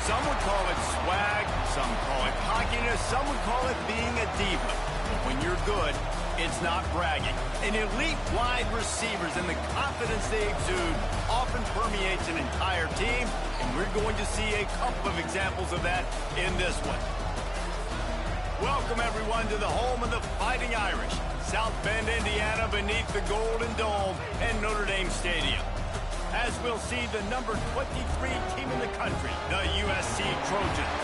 Some would call it swag, some call it cockiness, some would call it being a diva. But when you're good, it's not bragging. An elite wide receivers and the confidence they exude often permeates an entire team, and we're going to see a couple of examples of that in this one. Welcome, everyone, to the home of the Fighting Irish, South Bend, Indiana, beneath the Golden Dome and Notre Dame Stadium. As we'll see the number 23 team in the country, the USC Trojans,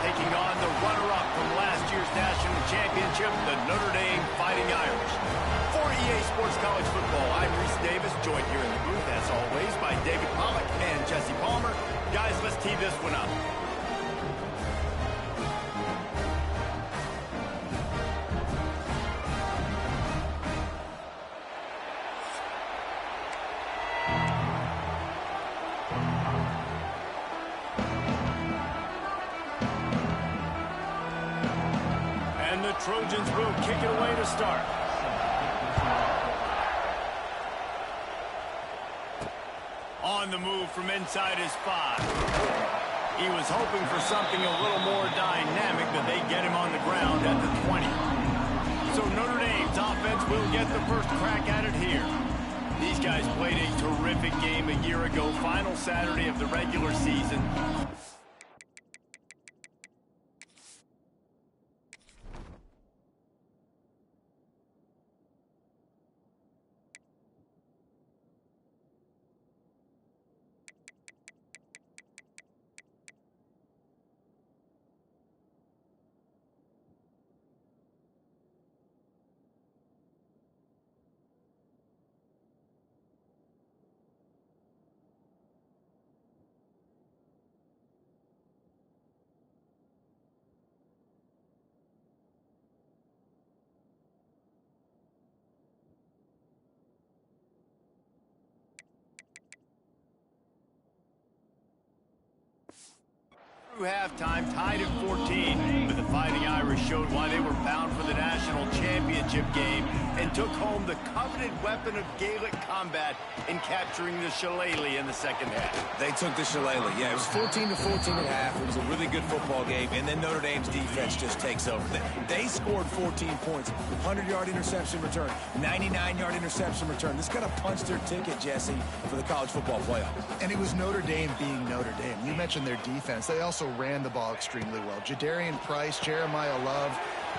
taking on the runner-up from last year's national championship, the Notre Dame Fighting Irish. For EA Sports College Football, I'm Reese Davis, joined here in the booth, as always, by David Pollack and Jesse Palmer. Guys, let's tee this one up. Trojans will kick it away to start. On the move from inside his 5. He was hoping for something a little more dynamic, but they get him on the ground at the 20. So Notre Dame's offense will get the first crack at it here. These guys played a terrific game a year ago, final Saturday of the regular season. Through halftime, tied at 14, but the Fighting Irish showed why they were bound for the national championship game and took home the coveted weapon of Gaelic combat in capturing the shillelagh in the second half. They took the shillelagh. Yeah, it was 14-14 at half. It was a really good football game, and then Notre Dame's defense just takes over them. They scored 14 points, 100-yard interception return, 99-yard interception return. This kind of punched their ticket, Jesse, for the college football playoff. And it was Notre Dame being Notre Dame. You mentioned their defense. They also ran the ball extremely well. Jadarian Price, Jeremiah Love,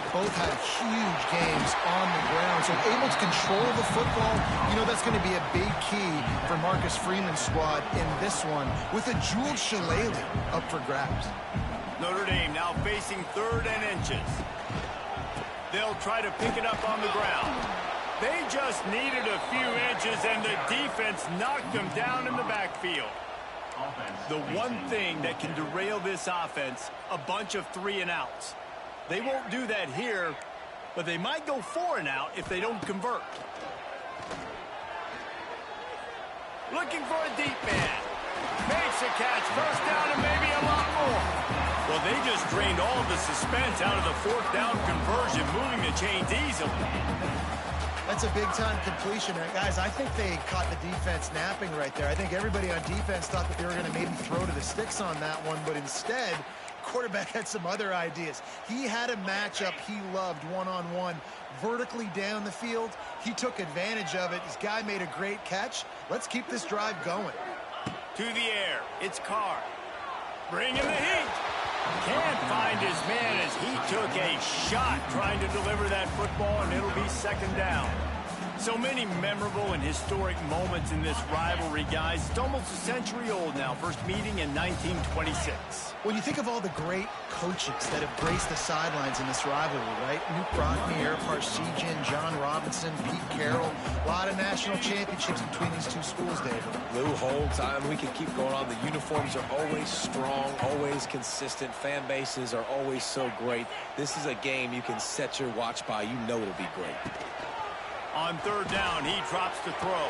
both had huge games on the ground. So able to control the football, you know, that's going to be a big key for Marcus Freeman's squad in this one, with a jeweled shillelagh up for grabs. Notre Dame now facing 3rd and inches. They'll try to pick it up on the ground. They just needed a few inches, and the defense knocked them down in the backfield. The one thing that can derail this offense, a bunch of 3-and-outs. They won't do that here, but they might go 4-and-out if they don't convert. Looking for a deep man. Makes a catch, first down, and maybe a lot more. Well, they just drained all of the suspense out of the 4th down conversion, moving the chains easily. That's a big-time completion. Guys, I think they caught the defense napping right there. I think everybody on defense thought that they were going to maybe throw to the sticks on that one, but instead, quarterback had some other ideas. He had a matchup he loved one-on-one, vertically down the field. He took advantage of it. His guy made a great catch. Let's keep this drive going. To the air, it's Carr. Bringing the heat. Can't find his man as he took a shot trying to deliver that football, and it'll be 2nd down. So many memorable and historic moments in this rivalry, guys. It's almost a century old now. First meeting in 1926. When you think of all the great coaches that have graced the sidelines in this rivalry, right? Luke Brockney, Eric Parseghian, John Robinson, Pete Carroll. A lot of national championships between these two schools, David. Lou Holtz, we can keep going on. The uniforms are always strong, always consistent. Fan bases are always so great. This is a game you can set your watch by. You know it'll be great. On 3rd down, he drops to throw.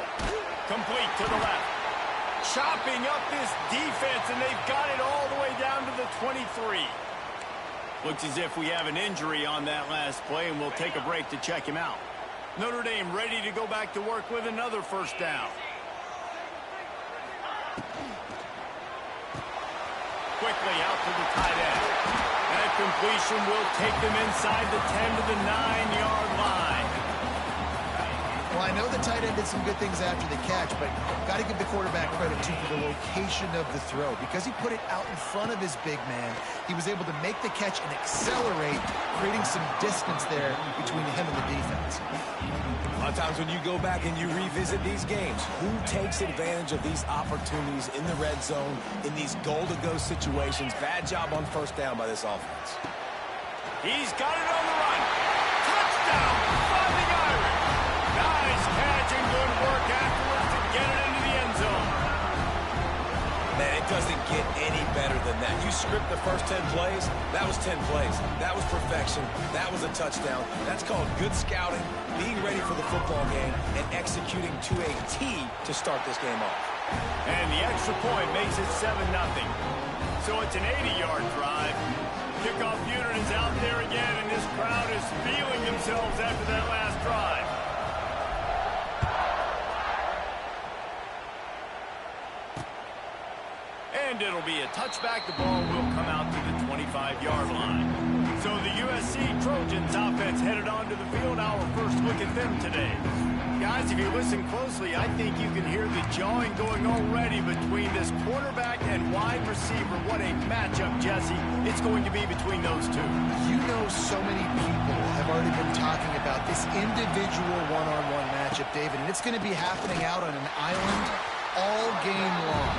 Complete to the left. Chopping up this defense, and they've got it all the way down to the 23. Looks as if we have an injury on that last play, and we'll take a break to check him out. Notre Dame ready to go back to work with another 1st down. quickly out to the tight end. That completion will take them inside the 10 to the 9-yard line. Well, I know the tight end did some good things after the catch, but got to give the quarterback credit, too, for the location of the throw. Because he put it out in front of his big man, he was able to make the catch and accelerate, creating some distance there between him and the defense. A lot of times when you go back and you revisit these games, who takes advantage of these opportunities in the red zone, in these goal-to-go situations? Bad job on first down by this offense. He's got it on the run. Touchdown, Fighting Irish. Nice catch and good work afterwards to get it into the end zone. Man, it doesn't get any better than that. You script the first 10 plays, that was 10 plays. That was perfection. That was a touchdown. That's called good scouting, being ready for the football game, and executing to a T to start this game off. And the extra point makes it 7-0. So it's an 80-yard drive. Kickoff unit is out there again, and this crowd is feeling themselves after that last drive. And it'll be a touchback. The ball will come out to the 25-yard line. So the USC Trojans offense headed onto the field. Our first look at them today. Guys, if you listen closely, I think you can hear the jawing going already between this quarterback and wide receiver. What a matchup, Jesse, it's going to be between those two. You know, so many people have already been talking about this individual one-on-one matchup, David, and it's going to be happening out on an island all game long.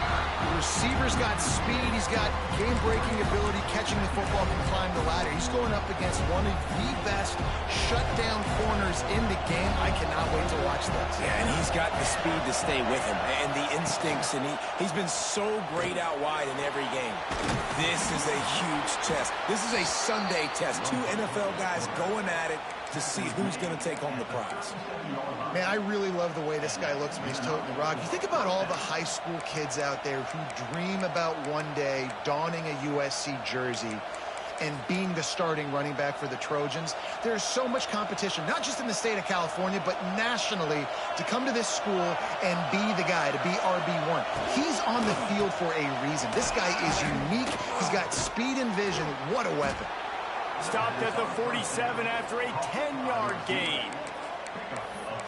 The receiver's got speed, he's got game-breaking ability, catching the football, can climb the ladder. He's going up against one of the best shutdown corners in the game. I cannot wait to watch this. Yeah, and he's got the speed to stay with him and the instincts, and he's been so great out wide in every game. This is a huge test. This is a Sunday test. Two NFL guys going at it to see who's going to take home the prize. Man, I really love the way this guy looks when he's toting the rock. You think about all the high school kids out there who dream about one day donning a USC jersey and being the starting running back for the Trojans. There's so much competition, not just in the state of California, but nationally, to come to this school and be the guy, to be RB1. He's on the field for a reason. This guy is unique. He's got speed and vision. What a weapon. Stopped at the 47 after a 10-yard gain.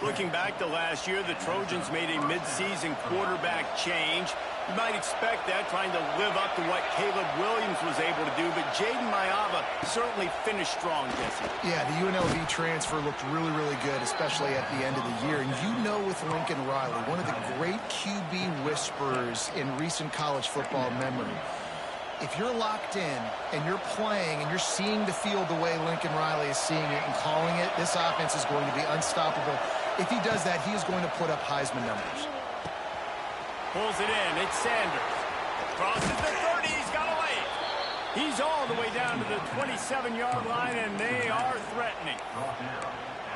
Looking back to last year, the Trojans made a midseason quarterback change. You might expect that, trying to live up to what Caleb Williams was able to do, but Jaden Mayava certainly finished strong, Jesse. Yeah, the UNLV transfer looked really, really good, especially at the end of the year. And you know, with Lincoln Riley, one of the great QB whisperers in recent college football memory, if you're locked in and you're playing and you're seeing the field the way Lincoln Riley is seeing it and calling it, this offense is going to be unstoppable. If he does that, he is going to put up Heisman numbers. Pulls it in. It's Sanders. Crosses the 30. He's got a lane. He's all the way down to the 27-yard line, and they are threatening.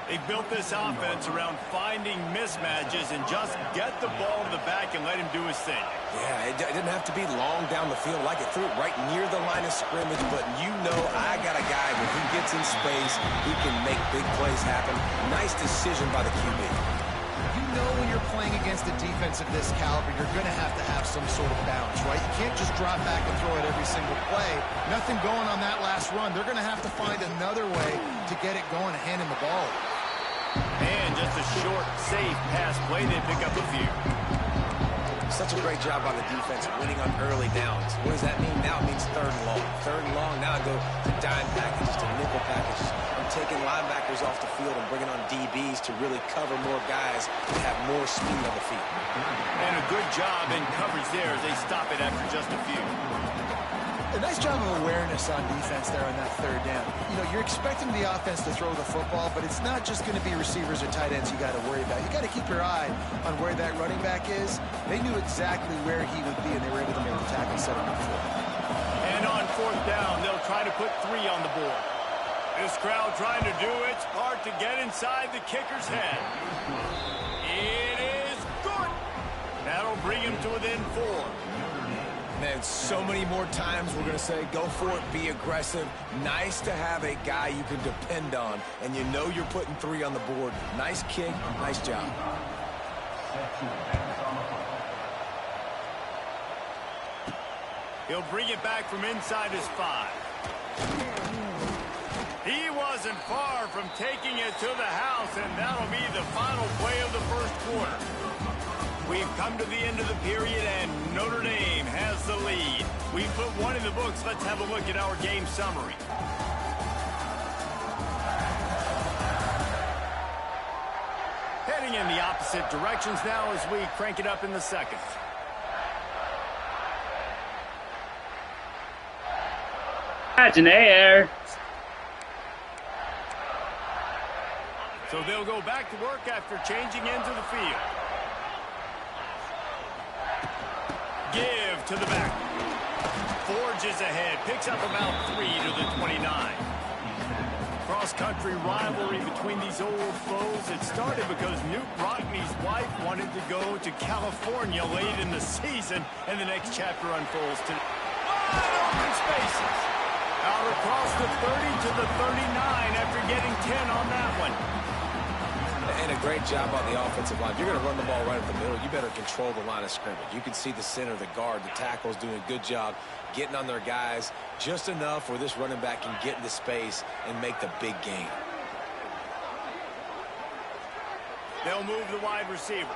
They built this offense around finding mismatches and just get the ball to the back and let him do his thing. Yeah, it didn't have to be long down the field. Like it threw it right near the line of scrimmage, but you know I got a guy when he gets in space, he can make big plays happen. Nice decision by the QB. You know, when you're playing against a defense of this caliber, you're going to have some sort of balance, right? You can't just drop back and throw it every single play. Nothing going on that last run. They're going to have to find another way to get it going and hand him the ball. And just a short, safe pass play. They pick up a few. Such a great job by the defense winning on early downs. What does that mean? Now it means third and long. Third and long, now I go to dime packages, to nickel packages. I'm taking linebackers off the field and bringing on DBs to really cover more guys and have more speed on the field. And a good job in coverage there as they stop it after just a few. A nice job of awareness on defense there on that third down. You know, you're expecting the offense to throw the football, but it's not just going to be receivers or tight ends you got to worry about. You got to keep your eye on where that running back is. They knew exactly where he would be, and they were able to make the tackle, set him up for it. And on fourth down, they'll try to put 3 on the board. This crowd trying to do its part to get inside the kicker's head. It is good. That'll bring him to within 4. Man, so many more times we're going to say, go for it, be aggressive. Nice to have a guy you can depend on, and you know you're putting 3 on the board. Nice kick, nice job. He'll bring it back from inside his 5. He wasn't far from taking it to the house, and that'll be the final play of the first quarter. We've come to the end of the period, and Notre Dame has the lead. We put one in the books. Let's have a look at our game summary. Heading in the opposite directions now as we crank it up in the second. That's an air. So they'll go back to work after changing into the field. Give to the back. Forges ahead. Picks up about 3 to the 29. Cross-country rivalry between these old foes. It started because Newt Rockne's wife wanted to go to California late in the season, and the next chapter unfolds to wide open spaces. Out across the 30 to the 39 after getting 10 on that one. And a great job on the offensive line. If you're going to run the ball right up the middle, you better control the line of scrimmage. You can see the center, the guard, the tackles doing a good job getting on their guys just enough where this running back can get into space and make the big gain. They'll move the wide receiver.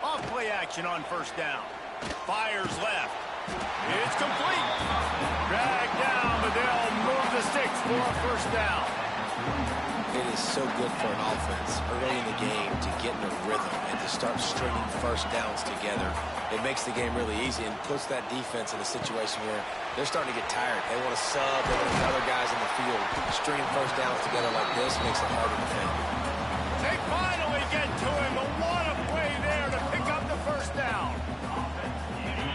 Off play action on first down. Fires left. It's complete. Dragged down, but they'll move the sticks for a first down. It is so good for an offense early in the game to get in a rhythm and to start stringing first downs together. It makes the game really easy and puts that defense in a situation where they're starting to get tired. They want to sub. They want to get other guys in the field. Stringing first downs together like this makes it harder to defend. They finally get to him. But what a play there to pick up the first down.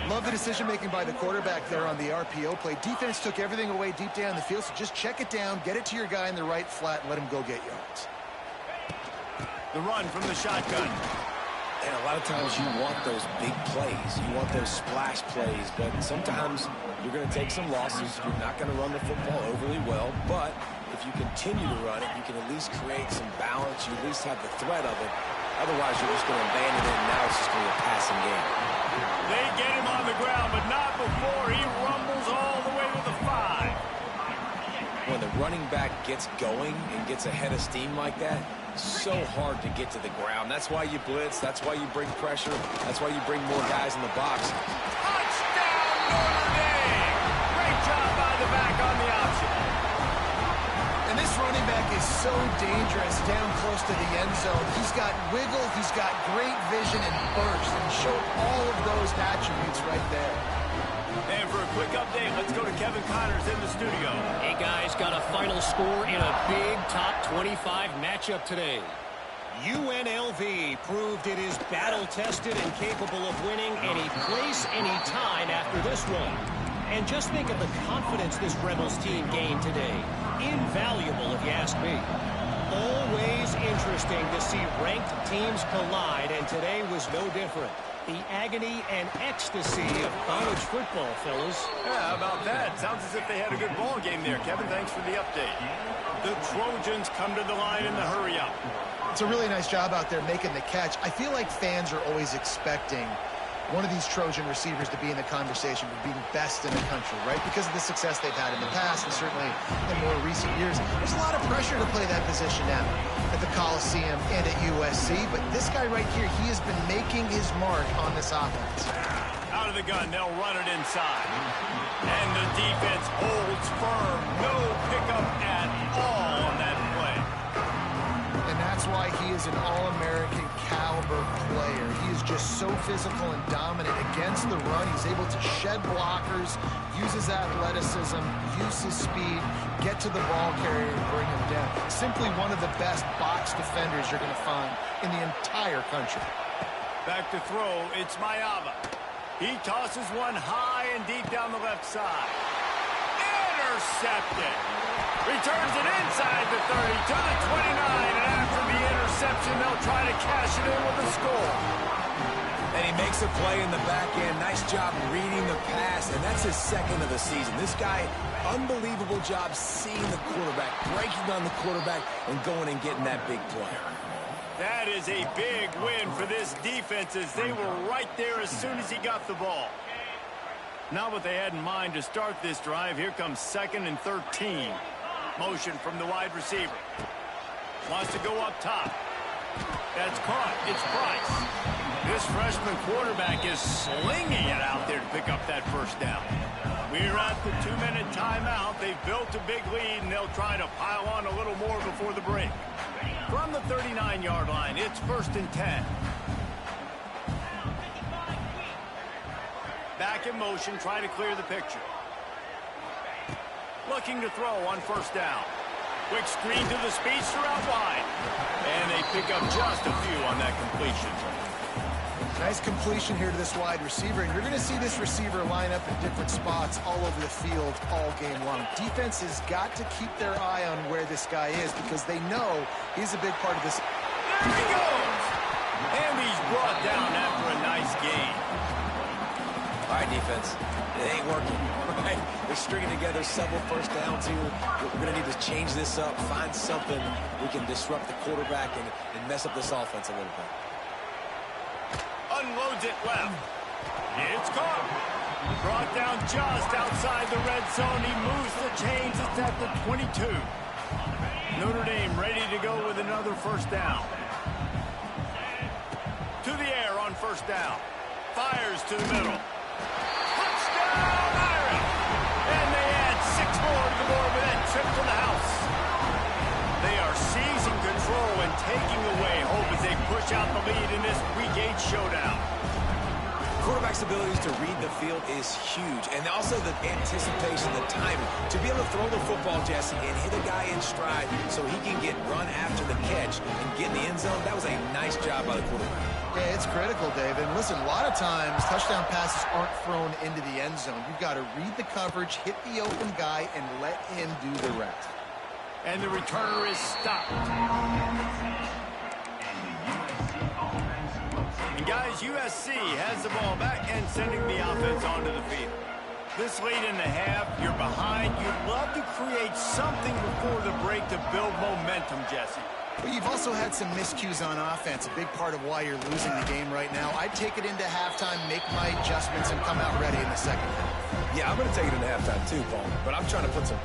Love the decision-making by the quarterback there on the RPO play. Defense took everything away deep down the field, so just check it down, get it to your guy in the right flat, and let him go get yards. The run from the shotgun. And a lot of times you want those big plays. You want those splash plays, but sometimes you're going to take some losses. You're not going to run the football overly well, but if you continue to run it, you can at least create some balance. You at least have the threat of it. Otherwise, you're just going to abandon it, and now it's just going to be a passing game. They get him on the ground, but not before he rumbles all the way to the 5. When the running back gets going and gets ahead of steam like that, so hard to get to the ground. That's why you blitz. That's why you bring pressure. That's why you bring more guys in the box. Touchdown, Notre Dame! Great job by the back on the option. And this running back is so dangerous down close to the end zone. He's got wiggle, he's got great vision and burst, and he showed all of those attributes right there. And for a quick update, let's go to Kevin Connors in the studio. Hey, guys, got a final score in a big top 25 matchup today. UNLV proved it is battle-tested and capable of winning any place, any time after this one. And just think of the confidence this Rebels team gained today. Invaluable, if you ask me. Always interesting to see ranked teams collide, and today was no different. The agony and ecstasy of college football, fellas. Yeah, how about that? Sounds as if they had a good ball game there. Kevin, thanks for the update. The Trojans come to the line in the hurry-up. It's a really nice job out there making the catch. I feel like fans are always expecting one of these Trojan receivers to be in the conversation for being best in the country, right? Because of the success they've had in the past and certainly in more recent years. There's a lot of pressure to play that position now at the Coliseum and at USC, but this guy right here, he has been making his mark on this offense. Out of the gun, they'll run it inside. And the defense holds firm. No pickup at all on that play. And that's why he is an All-American caliber player. He is just so physical and dominant against the run. He's able to shed blockers, use his athleticism, use his speed, get to the ball carrier and bring him down. Simply one of the best box defenders you're going to find in the entire country. Back to throw, it's Mayava. He tosses one high and deep down the left side. Intercepted. Returns it inside the 30 to the 29, and after the interception, they'll try to cash it in with a score. And he makes a play in the back end. Nice job reading the pass, and that's his second of the season. This guy, unbelievable job seeing the quarterback, breaking on the quarterback, and going and getting that big play. That is a big win for this defense as they were right there as soon as he got the ball. Not what they had in mind to start this drive. Here comes 2nd and 13. Motion from the wide receiver. Wants to go up top. That's caught. It's Price. This freshman quarterback is slinging it out there to pick up that first down. We're at the 2-minute timeout. They've built a big lead, and they'll try to pile on a little more before the break. From the 39-yard line, it's 1st and 10. Back in motion, trying to clear the picture. Looking to throw on 1st down. Quick screen to the speedster out wide. And they pick up just a few on that completion. Nice completion here to this wide receiver, and you're going to see this receiver line up in different spots all over the field all game long. Defense has got to keep their eye on where this guy is because they know he's a big part of this. There he goes! And he's brought down after a nice gain. All right, defense. It ain't working. Right? They're stringing together several first downs here. We're going to need to change this up, find something we can disrupt the quarterback and mess up this offense a little bit. Unloads it left. It's caught. Brought down just outside the red zone. He moves the chains. It's at the 22. Notre Dame ready to go with another first down. To the air on 1st down. Fires to the middle. Touchdown, Irish! And they add 6 more to the board with that trip to the house. They are seizing control and taking away hope as they push out the lead in this Week 8 showdown. Quarterback's abilities to read the field is huge, and also the anticipation, the timing. To be able to throw the football, Jesse, and hit a guy in stride so he can get run after the catch and get in the end zone, that was a nice job by the quarterback. Yeah, it's critical, David. And listen, a lot of times touchdown passes aren't thrown into the end zone. You've got to read the coverage, hit the open guy, and let him do the rest. And the returner is stopped. And guys, USC has the ball back and sending the offense onto the field. This late in the half, you're behind. You'd love to create something before the break to build momentum, Jesse. But you've also had some miscues on offense, a big part of why you're losing the game right now. I'd take it into halftime, make my adjustments, and come out ready in the second half. Yeah, I'm going to take it into halftime too, Paul. But I'm trying to put some...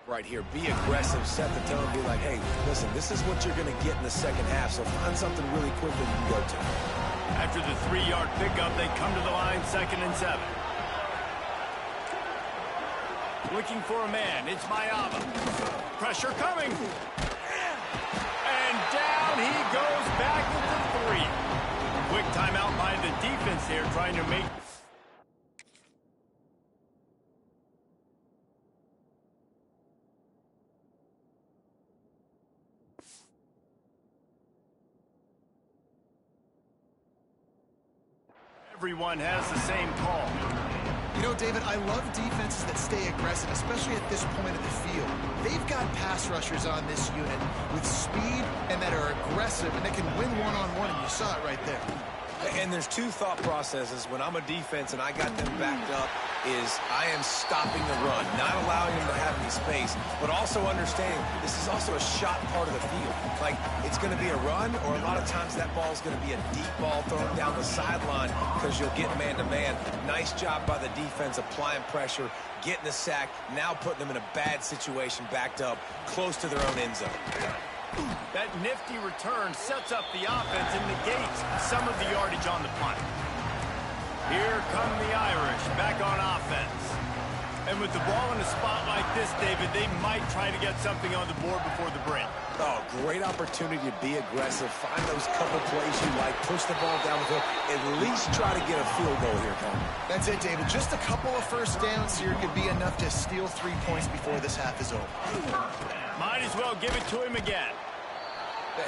right here, be aggressive, set the tone, be like, hey, listen, this is what you're going to get in the second half, so find something really quickly you can go to. After the 3-yard pickup, they come to the line, 2nd and 7. Looking for a man, it's Mayava. Pressure coming. And down he goes back at the 3. Quick timeout by the defense here, trying to make... Everyone has the same call. You know, David, I love defenses that stay aggressive, especially at this point of the field. They've got pass rushers on this unit with speed and that are aggressive and that can win one-on-one, and you saw it right there. And there's two thought processes when I'm a defense and I got them backed up is I am stopping the run, not allowing them to have any space, but also understanding this is also a shot part of the field. Like, it's going to be a run, or a lot of times that ball is going to be a deep ball thrown down the sideline because you'll get man-to-man. Nice job by the defense applying pressure, getting the sack, now putting them in a bad situation backed up close to their own end zone. That nifty return sets up the offense and negates some of the yardage on the punt. Here come the Irish back on offense. And with the ball in a spot like this, David, they might try to get something on the board before the break. Oh, great opportunity to be aggressive. Find those couple plays you like. Push the ball down the field. At least try to get a field goal here, Tom. That's it, David. Just a couple of first downs here could be enough to steal 3 points before this half is over. Might as well give it to him again.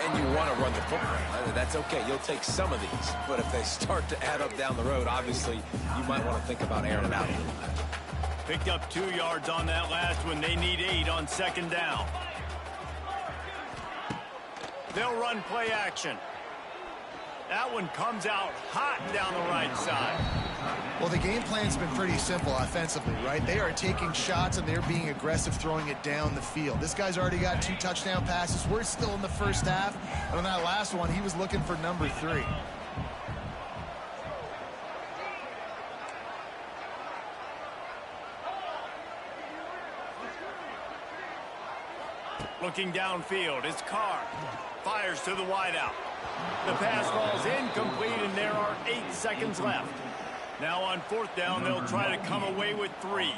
And you want to run the football. That's okay. You'll take some of these. But if they start to add up down the road, obviously, you might want to think about airing it out a little bit. Picked up 2 yards on that last one. They need 8 on 2nd down. They'll run play action. That one comes out hot down the right side. Well, the game plan's been pretty simple offensively, right? They are taking shots and they're being aggressive, throwing it down the field. This guy's already got 2 touchdown passes. We're still in the first half. And on that last one, he was looking for number 3. Looking downfield, it's Carr. Fires to the wideout. The pass falls incomplete, and there are 8 seconds left. Now on 4th down, they'll try to come away with 3.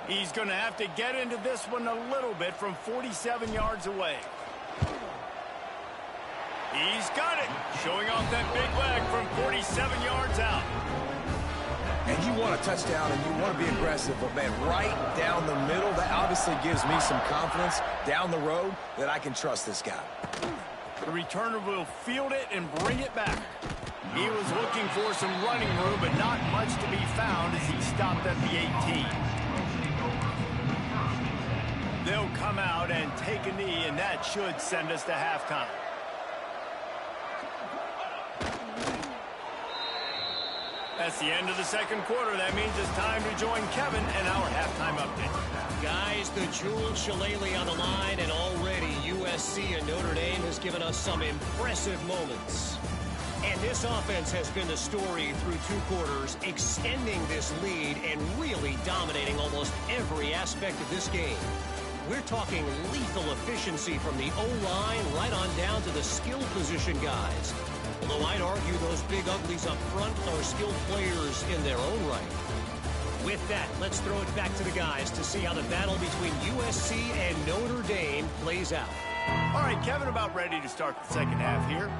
He's going to have to get into this one a little bit from 47 yards away. He's got it, showing off that big leg from 47 yards out. And you want a touchdown and you want to be aggressive, but man, right down the middle, that obviously gives me some confidence down the road that I can trust this guy. The returner will field it and bring it back. He was looking for some running room, but not much to be found as he stopped at the 18. They'll come out and take a knee, and that should send us to halftime. That's the end of the second quarter. That means it's time to join Kevin and our halftime update. Guys, the jeweled shillelagh on the line, and already USC and Notre Dame has given us some impressive moments. And this offense has been the story through 2 quarters, extending this lead and really dominating almost every aspect of this game. We're talking lethal efficiency from the O-line right on down to the skill position guys. Although I'd argue those big uglies up front are skilled players in their own right. With that, let's throw it back to the guys to see how the battle between USC and Notre Dame plays out. All right, Kevin, about ready to start the second half here.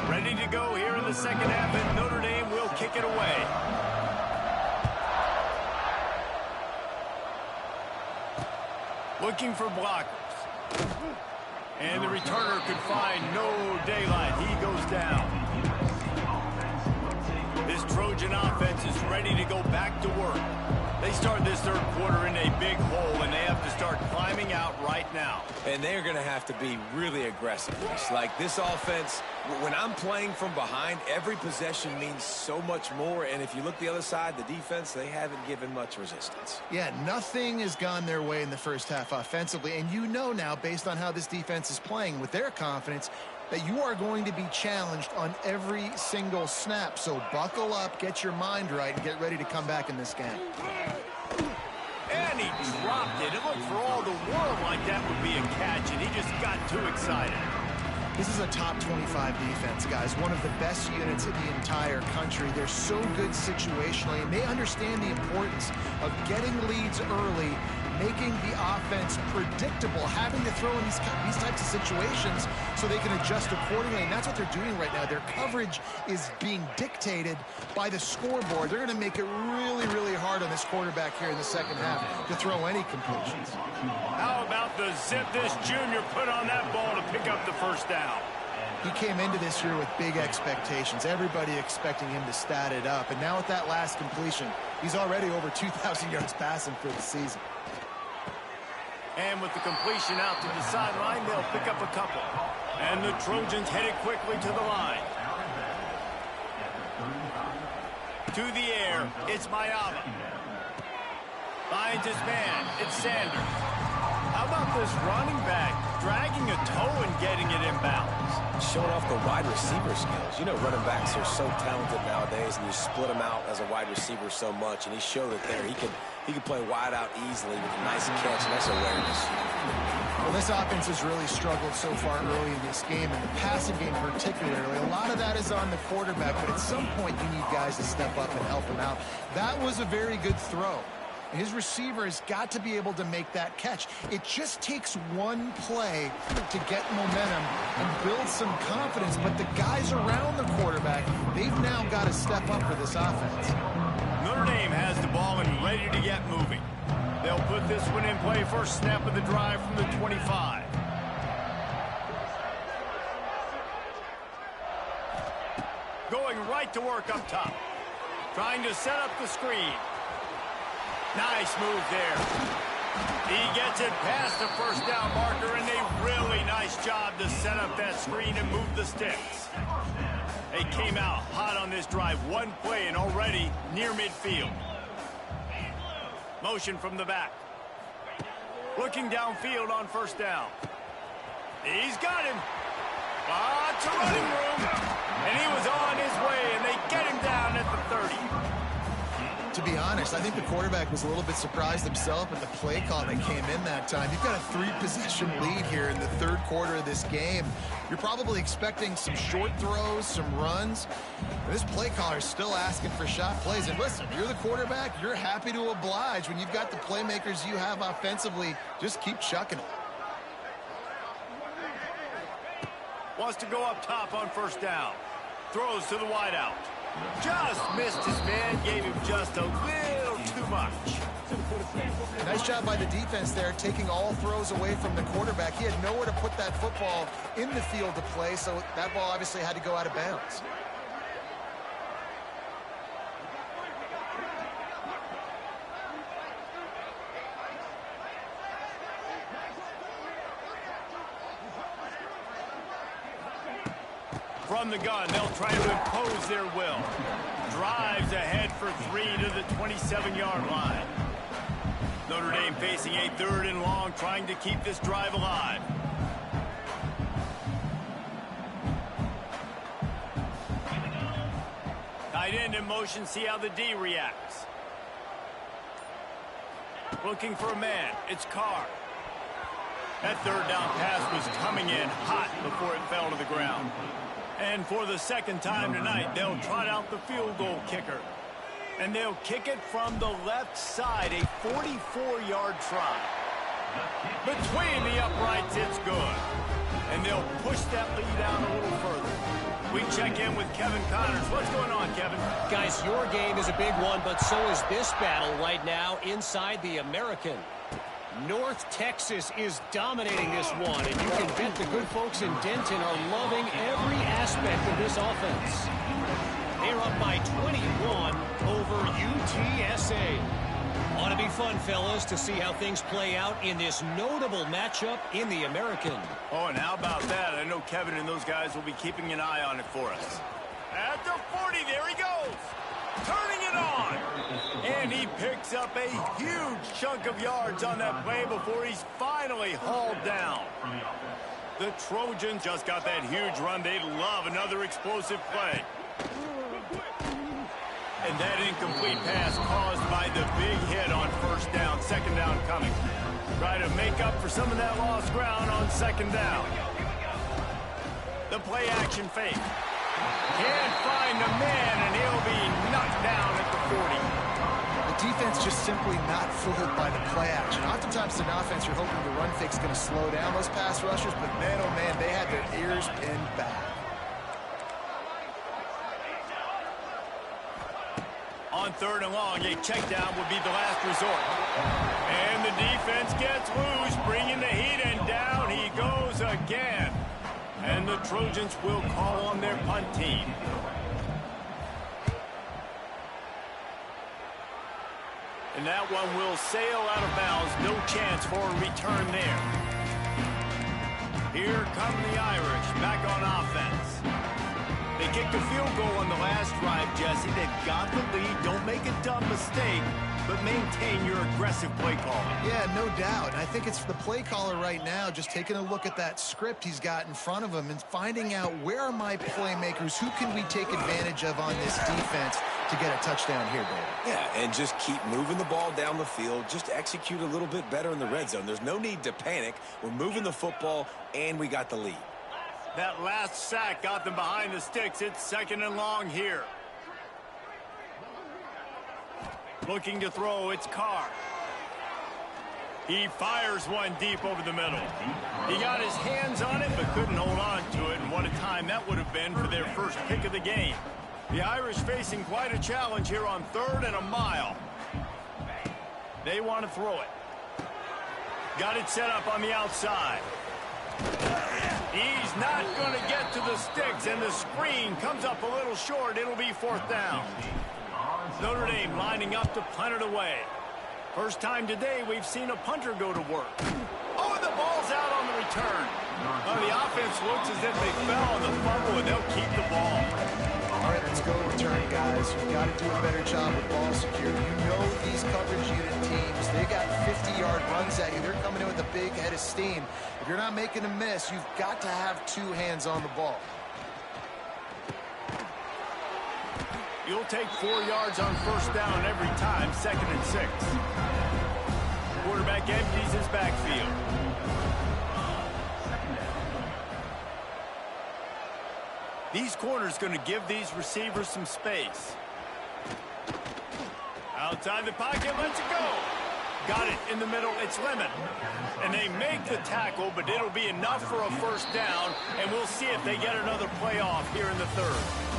Ready to go here in the second half, and Notre Dame will kick it away. Looking for blockers. And the returner could find no daylight. He goes down. This Trojan offense is ready to go back to work. They start this third quarter in a big hole, and they have to start climbing out right now. And they're going to have to be really aggressive. It's like this offense, when I'm playing from behind, every possession means so much more. And if you look the other side, the defense, they haven't given much resistance. Yeah, nothing has gone their way in the first half offensively. And you know now, based on how this defense is playing with their confidence, that you are going to be challenged on every single snap. So buckle up, get your mind right, and get ready to come back in this game. And he dropped it. It looked for all the world like that would be a catch, and he just got too excited. This is a top 25 defense, guys. One of the best units in the entire country. They're so good situationally, and they understand the importance of getting leads early, making the offense predictable, having to throw in these types of situations so they can adjust accordingly. And that's what they're doing right now. Their coverage is being dictated by the scoreboard. They're going to make it really, really hard on this quarterback here in the second half to throw any completions. How about the zip this junior put on that ball to pick up the first down? He came into this year with big expectations. Everybody expecting him to stat it up. And now with that last completion, he's already over 2,000 yards passing for the season. And with the completion out to the sideline, they'll pick up a couple. And the Trojans headed quickly to the line. To the air, it's Mayava. Finds his man, it's Sanders. How about this running back dragging a toe and getting it inbounds? Showing off the wide receiver skills. You know, running backs are so talented nowadays, and you split them out as a wide receiver so much, and he showed it there. He can play wide out easily with a nice catch, and that's awareness. Well, this offense has really struggled so far early in this game, and the passing game particularly. A lot of that is on the quarterback, but at some point you need guys to step up and help him out. That was a very good throw. His receiver has got to be able to make that catch. It just takes one play to get momentum and build some confidence, but the guys around the quarterback, they've now got to step up for this offense. Notre Dame has the ball and ready to get moving. They'll put this one in play first snap of the drive from the 25. Going right to work up top. Trying to set up the screen. Nice move there. He gets it past the first down marker, and a really nice job to set up that screen and move the sticks. They came out hot on this drive. One play and already near midfield. Motion from the back. Looking downfield on first down. He's got him. Lots of running room. And he was on his way, and they get him down at the 30. To be honest, I think the quarterback was a little bit surprised himself at the play call that came in that time. You've got a 3-possession lead here in the third quarter of this game. You're probably expecting some short throws, some runs. This play caller is still asking for shot plays. And listen, you're the quarterback. You're happy to oblige. When you've got the playmakers you have offensively, just keep chucking it. Wants to go up top on first down. Throws to the wideout. Just missed his man, gave him just a little too much. Nice job by the defense there, taking all throws away from the quarterback. He had nowhere to put that football in the field to play, so that ball obviously had to go out of bounds. From the gun, they'll try to impose their will. Drives ahead for 3 to the 27-yard line. Notre Dame facing a 3rd and long, trying to keep this drive alive. Tight end in motion, see how the D reacts. Looking for a man, it's Carr. That 3rd down pass was coming in hot before it fell to the ground. And for the second time tonight, they'll trot out the field goal kicker. And they'll kick it from the left side, a 44-yard try. Between the uprights, it's good. And they'll push that lead out a little further. We check in with Kevin Connors. What's going on, Kevin? Guys, your game is a big one, but so is this battle right now inside the American. North Texas is dominating this one, and you can bet the good folks in Denton are loving every aspect of this offense. They're up by 21 over UTSA. Ought to be fun, fellas, to see how things play out in this notable matchup in the American. Oh, and how about that? I know Kevin and those guys will be keeping an eye on it for us. At the 40, there he goes. Turning it on. And he picks up a huge chunk of yards on that play before he's finally hauled down. The Trojans just got that huge run. They'd love another explosive play. And that incomplete pass caused by the big hit on first down. Second down coming. Try to make up for some of that lost ground on second down. The play action fake. Can't find the man, and he'll be knocked down at the 40. The defense just simply not fooled by the play action. Oftentimes in offense, you're hoping the run fake's going to slow down those pass rushers, but man, oh man, they had their ears pinned back. On 3rd and long, a check down would be the last resort. And the defense gets loose, bringing the heat, and down he goes again. And the Trojans will call on their punt team. And that one will sail out of bounds. No chance for a return there. Here come the Irish back on offense. They kicked a field goal on the last drive, Jesse. They've got the lead. Don't make a dumb mistake, but maintain your aggressive play calling. Yeah, no doubt. And I think it's the play caller right now just taking a look at that script he's got in front of him and finding out where are my playmakers, who can we take advantage of on this defense to get a touchdown here, David. Yeah, and just keep moving the ball down the field. Just execute a little bit better in the red zone. There's no need to panic. We're moving the football, and we got the lead. That last sack got them behind the sticks. It's 2nd and long here. Looking to throw, it's Carr. He fires one deep over the middle. He got his hands on it, but couldn't hold on to it. And what a time that would have been for their first pick of the game. The Irish facing quite a challenge here on 3rd and a mile. They want to throw it. Got it set up on the outside. He's not going to get to the sticks, and the screen comes up a little short. It'll be 4th down. Notre Dame lining up to punt it away. First time today we've seen a punter go to work. Oh, and the ball's out on the return. The offense looks as if they fell on the fumble, and they'll keep the ball. All right, let's go return, guys. You've got to do a better job with ball security. You know these coverage unit teams, they got 50-yard runs at you. They're coming in with a big head of steam. If you're not making a miss, you've got to have 2 hands on the ball. You'll take 4 yards on first down every time, 2nd and 6. Quarterback empties his backfield. These corners going to give these receivers some space. Outside the pocket, lets it go. Got it in the middle, it's Lemon. And they make the tackle, but it'll be enough for a first down, and we'll see if they get another playoff here in the 3rd.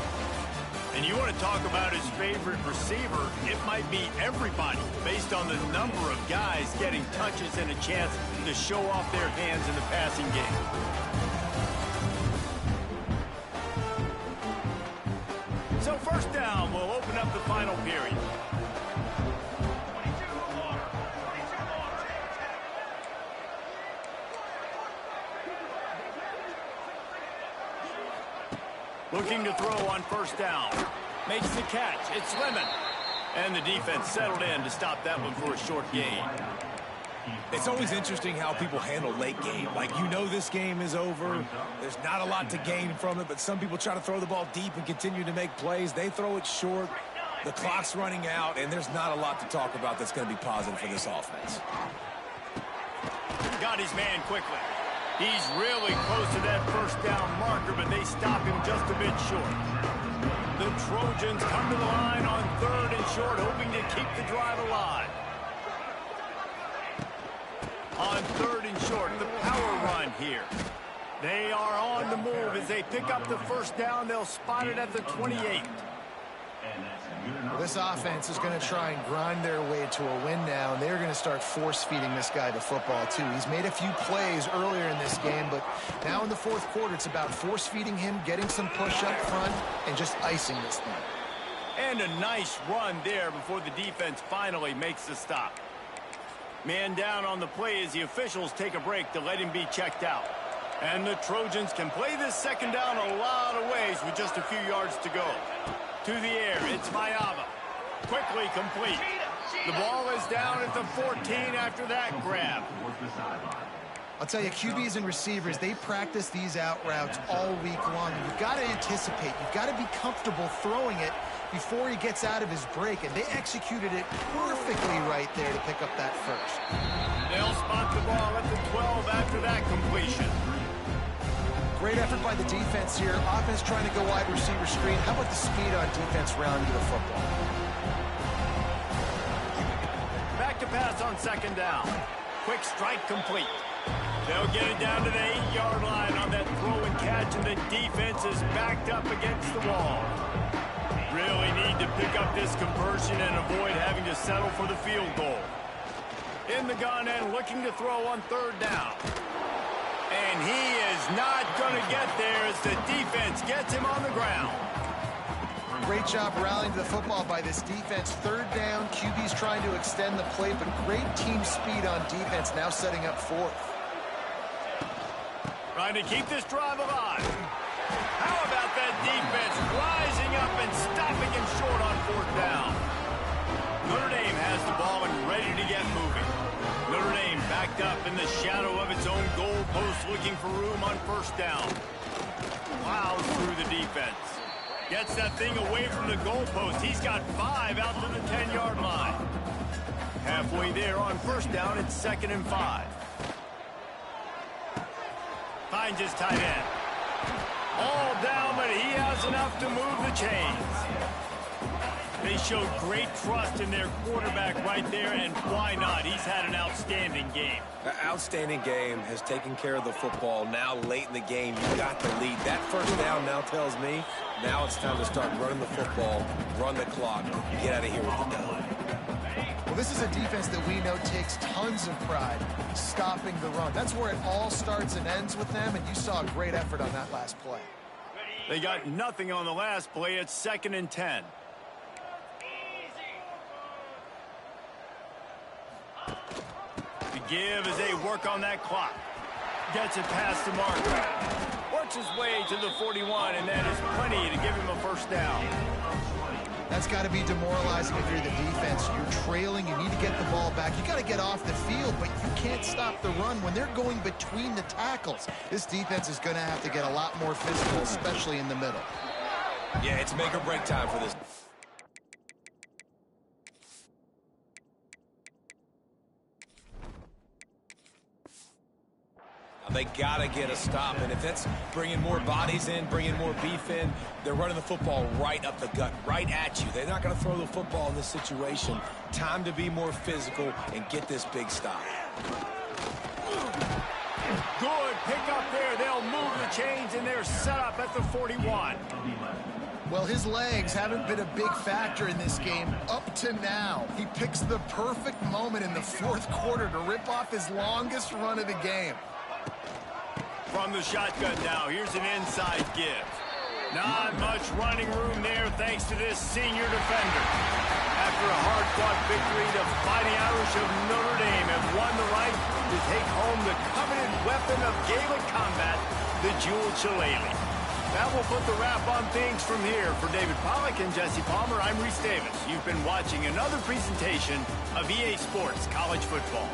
And you want to talk about his favorite receiver, it might be everybody based on the number of guys getting touches and a chance to show off their hands in the passing game. So first down, we'll open up the final period. Looking to throw on first down. Makes the catch. It's Lemon. And the defense settled in to stop that one for a short gain. It's always interesting how people handle late game. Like, you know this game is over. There's not a lot to gain from it, but some people try to throw the ball deep and continue to make plays. They throw it short. The clock's running out, and there's not a lot to talk about that's going to be positive for this offense. Got his man quickly. He's really close to that first down marker, but they stop him just a bit short. The Trojans come to the line on 3rd and short, hoping to keep the drive alive. On 3rd and short, the power run here. They are on the move as they pick up the first down. They'll spot it at the 28. Well, this offense is going to try and grind their way to a win now, and they're going to start force-feeding this guy the football, too. He's made a few plays earlier in this game, but now in the 4th quarter, it's about force-feeding him, getting some push up front, and just icing this thing. And a nice run there before the defense finally makes the stop. Man down on the play as the officials take a break to let him be checked out. And the Trojans can play this second down a lot of ways with just a few yards to go. To the air, it's Mayava. Quickly complete. The ball is down at the 14 after that grab. I'll tell you, QBs and receivers, they practice these out routes all week long. You've got to anticipate. You've got to be comfortable throwing it before he gets out of his break, and they executed it perfectly right there to pick up that first. They'll spot the ball at the 12 after that completion. Great effort by the defense here. Offense trying to go wide receiver screen. How about the speed on defense rounding the football? Back to pass on second down. Quick strike complete. They'll get it down to the 8-yard line on that throw and catch, and the defense is backed up against the wall. Really need to pick up this conversion and avoid having to settle for the field goal. In the gun and looking to throw on 3rd down. And he is not going to get there as the defense gets him on the ground. Great job rallying to the football by this defense. 3rd down, QB's trying to extend the play, but great team speed on defense, now setting up 4th. Trying to keep this drive alive. How about that defense rising up and stopping him short on 4th down? Notre Dame has the ball and ready to get moving. Notre Dame backed up in the shadow of its own goal post, looking for room on first down. Plows through the defense. Gets that thing away from the goal post. He's got 5 out to the 10-yard line. Halfway there on first down, it's 2nd and 5. Finds his tight end. All down, but he has enough to move the chains. They showed great trust in their quarterback right there, and why not? He's had an outstanding game. An outstanding game, has taken care of the football. Now, late in the game, you got the lead. That first down now tells me now it's time to start running the football, run the clock, get out of here with the dub. Well, this is a defense that we know takes tons of pride stopping the run. That's where it all starts and ends with them, and you saw a great effort on that last play. They got nothing on the last play. It's 2nd and 10. give as they work on that clock. Gets it past the marker. Works his way to the 41, and that is plenty to give him a first down. That's got to be demoralizing if you're the defense. You're trailing. You need to get the ball back. You got to get off the field, but you can't stop the run when they're going between the tackles. This defense is going to have to get a lot more physical, especially in the middle. Yeah, it's make or break time for this. They got to get a stop, and if that's bringing more bodies in, bringing more beef in, they're running the football right up the gut, right at you. They're not going to throw the football in this situation. Time to be more physical and get this big stop. Good pick up there. They'll move the chains, and they're set up at the 41. Well, his legs haven't been a big factor in this game up to now. He picks the perfect moment in the fourth quarter to rip off his longest run of the game. From the shotgun now, here's an inside give. Not much running room there thanks to this senior defender. After a hard-fought victory, the Fighting Irish of Notre Dame have won the right to take home the coveted weapon of Gaelic combat, the Jewel Shillelagh. That will put the wrap on things from here. For David Pollack and Jesse Palmer, I'm Reese Davis. You've been watching another presentation of EA Sports College Football.